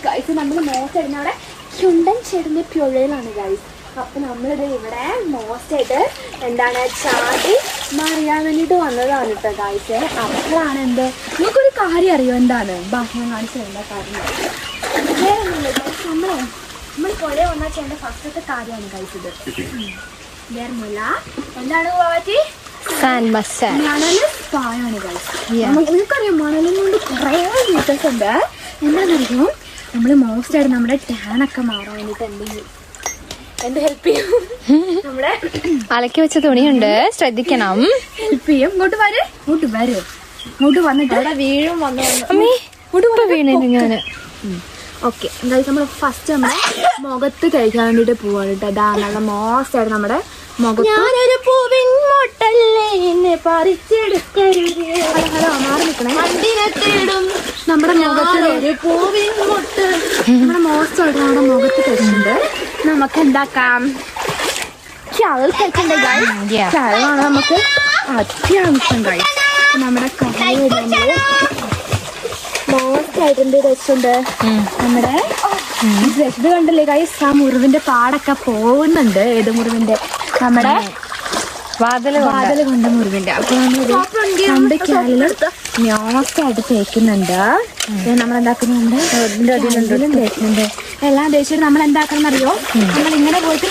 Guys നമ്മൾ most ആയിട്ട് അവിടെ ചുണ്ടൻ ചെടിന്റെ പുഴയിലാണ് ഗൈസ്. അപ്പൊ നമ്മളിത് ഇവിടെ മോസ്റ്റ് ആയിട്ട് എന്താണ് ചാടി മറിയാൻ വേണ്ടിട്ട് വന്നതാണ് കേട്ടോ ഗൈസ്. അപ്പോഴാണ് എന്ത് നമുക്കൊരു കാര്യം അറിയോ എന്താണ് ഭക്ഷണം കാണിച്ചു എന്താ കാര്യം നമ്മൾ പുഴ വന്നാൽ ചെയ്യേണ്ട ഫസ്റ്റത്തെ കാര്യമാണ് ഗൈസ് ഇത്. വേറൊന്നുമില്ല, എന്താണ് പോവാറ്റി മണല് സ്പായാണ് ഗൈസ്. നിങ്ങൾക്കറിയാം മണലും കൊണ്ട് കുറേ ഫീച്ചേഴ്സ് ഉണ്ട്. എന്താണെന്നറിയോ, നമ്മൾ മോസ്റ്റ് ആയിട്ട് നമ്മുടെ ടാനൊക്കെ മാറാൻ വേണ്ടിട്ട് എന്ത് ഹെൽപ്പ് ചെയ്യും, നമ്മുടെ അലക്കി വെച്ച തുണിയുണ്ട്, ശ്രദ്ധിക്കണം. ഹെൽപ്പ് ചെയ്യും. ഇങ്ങോട്ട് വന്നിട്ട് അവിടെ വീഴും വീണു ഞാന്. ഓക്കെ, എന്തായാലും നമ്മൾ ഫസ്റ്റ് നമ്മുടെ മുഖത്ത് കഴിക്കാൻ വേണ്ടിട്ട് പോവാണ് കേട്ടോ. അതാണ് നമ്മുടെ മോസ്റ്റ് ആയിട്ട് നമ്മുടെ മുഖത്ത്. ഞാനൊരു പൂവിൻ മൊട്ടല്ലേ പറിച്ചെടുക്കരുത്. ഹലോ മാറി നിൽക്കണേ. നമ്മുടെ മുഖത്ത് നമ്മുടെ മോസ്റ്റ് ആയിട്ട് നമ്മുടെ മുഖത്ത് കഴിച്ചിട്ടുണ്ട്. നമുക്ക് എന്താക്കാം, ചവൽ കഴിക്കണ്ടേ ഗൈസ്? ചവലാണ് നമുക്ക് അത്യാവശ്യം ഗൈസ്. നമ്മുടെ കറി മോസ്റ്റ് ആയിട്ട് എന്ത് രസമുണ്ട്. നമ്മുടെ ഇത് കണ്ടല്ലേ ഗൈസ്, ആ മുറിവിന്റെ പാടൊക്കെ പോകുന്നുണ്ട്. ഏത് മുറിവിന്റെ? നമ്മുടെ വാതില് കൊണ്ട് മുറിവിന്റെ. അപ്പൊ നമ്മളൊരു 2 കാലിലും മോസ്റ്റ് ആയിട്ട് തേക്കുന്നുണ്ട്. നമ്മളെന്താക്കുന്നുണ്ട്, അതിലും തേക്കുന്നുണ്ട്. എല്ലാം തേച്ചിട്ട് നമ്മൾ എന്താക്കണം അറിയോ, നമ്മൾ ഇങ്ങനെ പോയിട്ട്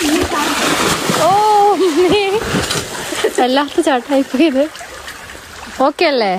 വല്ലാത്ത ചാട്ടായി പോയത്. ഓക്കെ അല്ലേ?